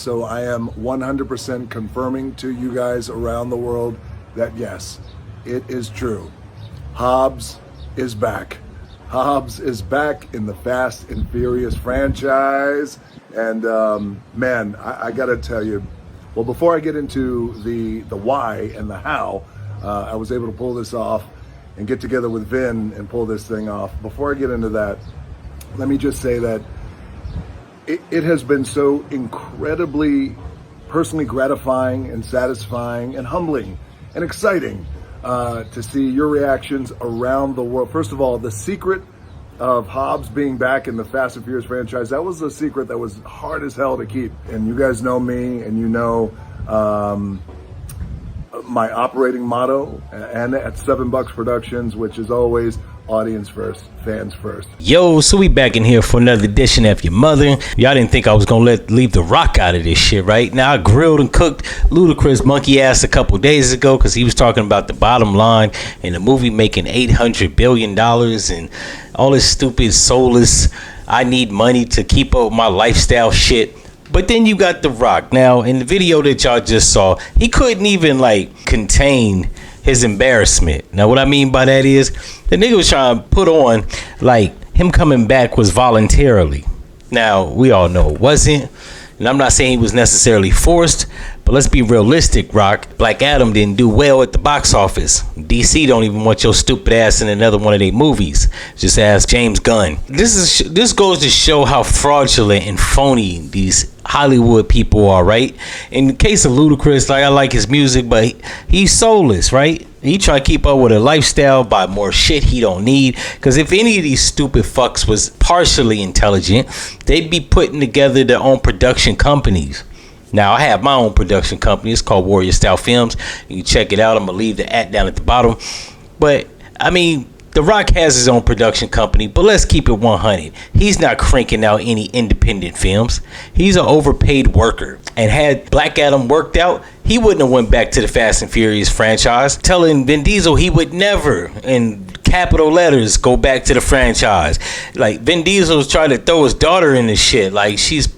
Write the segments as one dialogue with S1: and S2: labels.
S1: So I am 100% confirming to you guys around the world that yes, it is true. Hobbs is back. Hobbs is back in the Fast and Furious franchise. And man, I gotta tell you, well, before I get into the why and the how, I was able to pull this off and get together with Vin and pull this thing off. Before I get into that, let me just say that it has been so incredibly personally gratifying and satisfying and humbling and exciting to see your reactions around the world. First of all, the secret of Hobbs being back in the Fast and Furious franchise, that was a secret that was hard as hell to keep. And you guys know me, and you know my operating motto and at $7 Productions, which is always audience first, fans first.
S2: Yo, so we back in here for another edition of F-ya-Motha. Y'all didn't think I was gonna leave The Rock out of this shit, right? Now I grilled and cooked Ludacris monkey ass a couple days ago because he was talking about the bottom line and the movie making $800 billion and all this stupid soulless I need money to keep up with my lifestyle shit. But then you got The Rock. Now in the video that y'all just saw, he couldn't even contain his embarrassment. Now what I mean by that is the nigga was trying to put on like him coming back was voluntarily. Now we all know it wasn't, and I'm not saying he was necessarily forced, but let's be realistic, Rock. Black Adam didn't do well at the box office. DC don't even want your stupid ass in another one of their movies. Just ask James Gunn. This goes to show how fraudulent and phony these Hollywood people are, right? In the case of Ludacris, I like his music, but he's soulless, right? He try to keep up with a lifestyle, buy more shit he don't need. Because if any of these stupid fucks was partially intelligent, they'd be putting together their own production companies. Now, I have my own production company. It's called Warrior Style Films. You can check it out. I'm going to leave the @ down at the bottom. But, I mean, The Rock has his own production company, but let's keep it 100. He's not cranking out any independent films. He's an overpaid worker. And had Black Adam worked out, he wouldn't have went back to the Fast and Furious franchise, telling Vin Diesel he would never, in capital letters, go back to the franchise. Like, Vin Diesel's trying to throw his daughter in this shit. Like, she's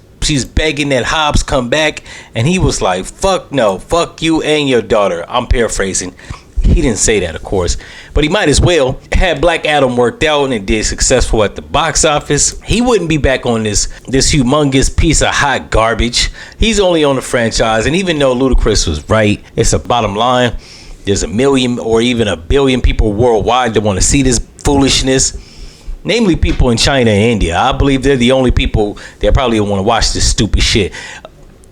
S2: begging that Hobbs come back, and he was like, fuck no, fuck you and your daughter. I'm paraphrasing. He didn't say that, of course, but he might as well. Had Black Adam worked out and did successful at the box office, he wouldn't be back on this humongous piece of hot garbage. He's only on the franchise, and even though Ludacris was right, it's a bottom line. There's a million or even a billion people worldwide that want to see this foolishness. Namely people in China and India. I believe they're the only people that probably want to watch this stupid shit.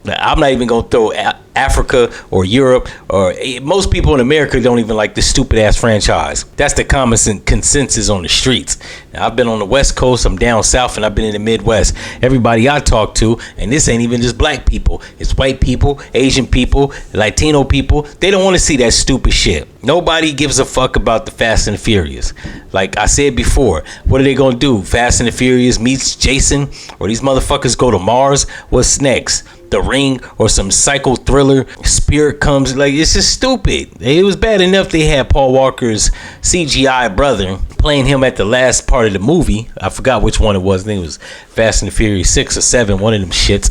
S2: I'm not even going to throw Africa or Europe, or most people in America don't even like this stupid ass franchise. That's the common consensus on the streets. Now, I've been on the West Coast, I'm down south, and I've been in the Midwest. Everybody I talk to, and this ain't even just black people, it's white people, Asian people, Latino people. They don't want to see that stupid shit. Nobody gives a fuck about the Fast and the Furious. Like I said before, what are they gonna do? Fast and the Furious meets Jason, or these motherfuckers go to Mars? What's next? The Ring or some psycho thriller? Spirit comes. Like, it's just stupid. It was bad enough they had Paul Walker's CGI brother playing him at the last part of the movie. I forgot which one it was. I think it was Fast and the Furious 6 or 7, one of them shits.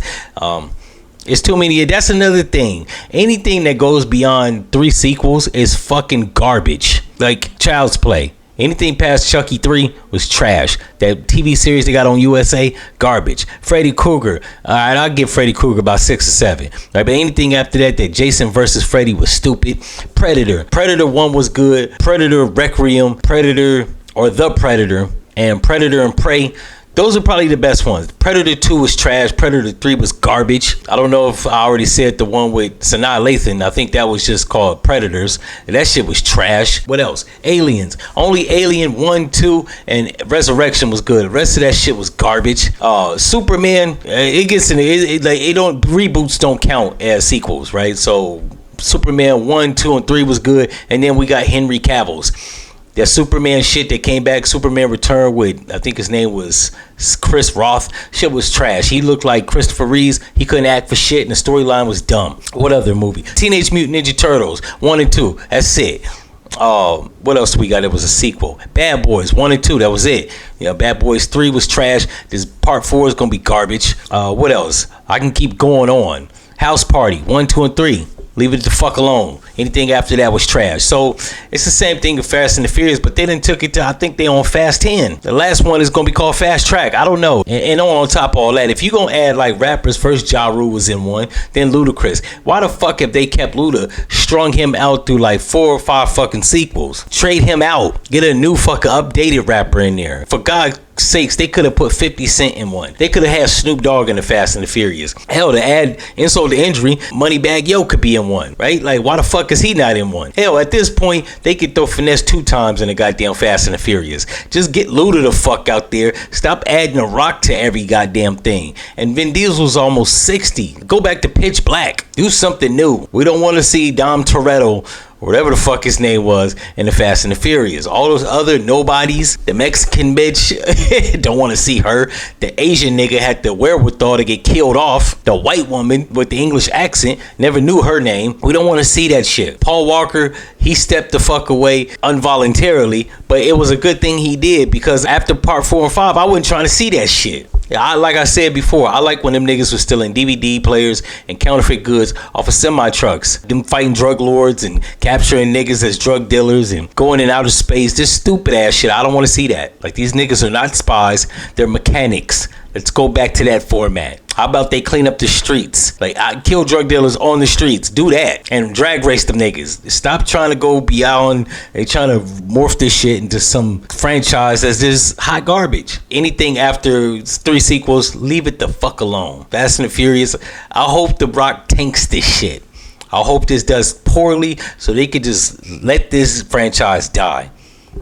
S2: It's too many. That's another thing. Anything that goes beyond 3 sequels is fucking garbage. Like Child's Play. Anything past Chucky 3 was trash. That TV series they got on USA, garbage. Freddy Krueger, alright, I'll give Freddy Krueger about 6 or 7. Right, but anything after that Jason versus Freddy was stupid. Predator 1 was good. Predator Requiem, Predator or The Predator, and Predator and Prey. Those are probably the best ones. Predator 2 was trash. Predator 3 was garbage. I don't know if I already said the one with Sanaa Lathan. I think that was just called Predators. That shit was trash. What else? Aliens. Only Alien 1, 2, and Resurrection was good. The rest of that shit was garbage. Superman, it gets in reboots don't count as sequels, right? So Superman 1, 2, and 3 was good. And then we got Henry Cavill's. That Superman shit that came back, Superman Return with, I think his name was Chris Roth. Shit was trash. He looked like Christopher Reeves. He couldn't act for shit, and the storyline was dumb. What other movie? Teenage Mutant Ninja Turtles 1 and 2. That's it. What else we got? It was a sequel. Bad Boys 1 and 2. That was it. Bad Boys 3 was trash. This part 4 is gonna be garbage. What else? I can keep going on. House Party 1, 2, and 3. Leave it the fuck alone. Anything after that was trash. So it's the same thing with Fast and the Furious, but they done took it to, I think they on Fast 10. The last one is gonna be called Fast Track. I don't know. And on top of all that, if you gonna add like rappers, first Ja Rule was in one, then Ludacris. Why the fuck have they kept Luda, strung him out through like 4 or 5 fucking sequels? Trade him out. Get a new fucking updated rapper in there. For God's sakes, they could have put 50 Cent in one. They could have had Snoop Dogg in the Fast and the Furious. Hell, to add insult to injury, Moneybagg Yo could be in one, right? Like, why the fuck is he not in one? Hell, at this point, they could throw Finesse 2 times in the goddamn Fast and the Furious. Just get Luda the fuck out there. Stop adding a rock to every goddamn thing. And Vin Diesel's almost 60. Go back to Pitch Black. Do something new. We don't want to see Dom Toretto, whatever the fuck his name was, in the Fast and the Furious. All those other nobodies, the Mexican bitch, don't want to see her. The Asian nigga had the wherewithal to get killed off. The white woman with the English accent, never knew her name. We don't want to see that shit. Paul Walker, he stepped the fuck away involuntarily, but it was a good thing he did, because after part 4 and 5, I wasn't trying to see that shit. Like I said before, I like when them niggas was stealing DVD players and counterfeit goods off of semi trucks. Them fighting drug lords and capturing niggas as drug dealers and going in outer space. This stupid ass shit. I don't want to see that. Like, these niggas are not spies. They're mechanics. Let's go back to that format. How about they clean up the streets? Like, I kill drug dealers on the streets. Do that. And drag race them niggas. Stop trying to go beyond. They trying to morph this shit into some franchise that's just hot garbage. Anything after 3 sequels, leave it the fuck alone. Fast and the Furious, I hope The Rock tanks this shit. I hope this does poorly so they could just let this franchise die.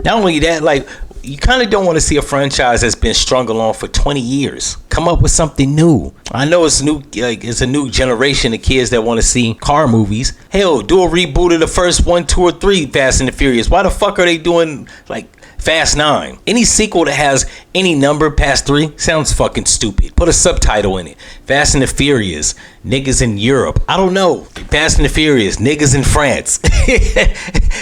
S2: Not only that, like, you kind of don't want to see a franchise that's been strung along for 20 years. Come up with something new. I know it's new, like, it's a new generation of kids that want to see car movies. Hell, do a reboot of the first 1, 2, or 3 Fast and the Furious. Why the fuck are they doing like Fast 9? Any sequel that has any number past 3 sounds fucking stupid. Put a subtitle in it. Fast and the Furious, niggas in Europe. I don't know. Fast and the Furious, niggas in France.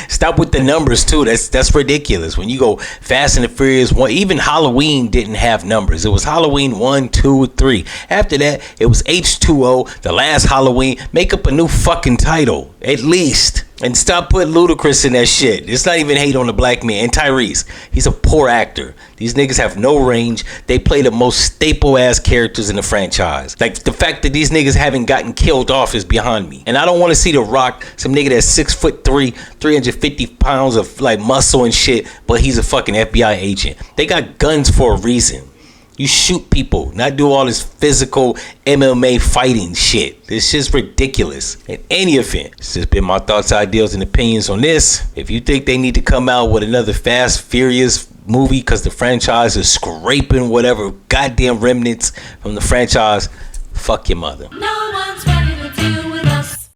S2: Stop with the numbers too. That's ridiculous. When you go Fast and the Furious 1, even Halloween didn't have numbers. It was Halloween 1, 2, 3. After that, it was H2O, the last Halloween. Make up a new fucking title, at least. And stop putting Ludacris in that shit. It's not even hate on the black man. And Tyrese, he's a poor actor. These niggas have no range. They play the most staple ass characters in the franchise. Like, the fact that these niggas haven't gotten killed off is behind me. And I don't want to see The Rock, some nigga that's 6'3", 350 pounds of like muscle and shit, but he's a fucking FBI agent. They got guns for a reason. You shoot people, not do all this physical MMA fighting shit. It's just ridiculous. In any event, it's just been my thoughts, ideals, and opinions on this. If you think they need to come out with another Fast, Furious movie because the franchise is scraping whatever goddamn remnants from the franchise, fuck your mother.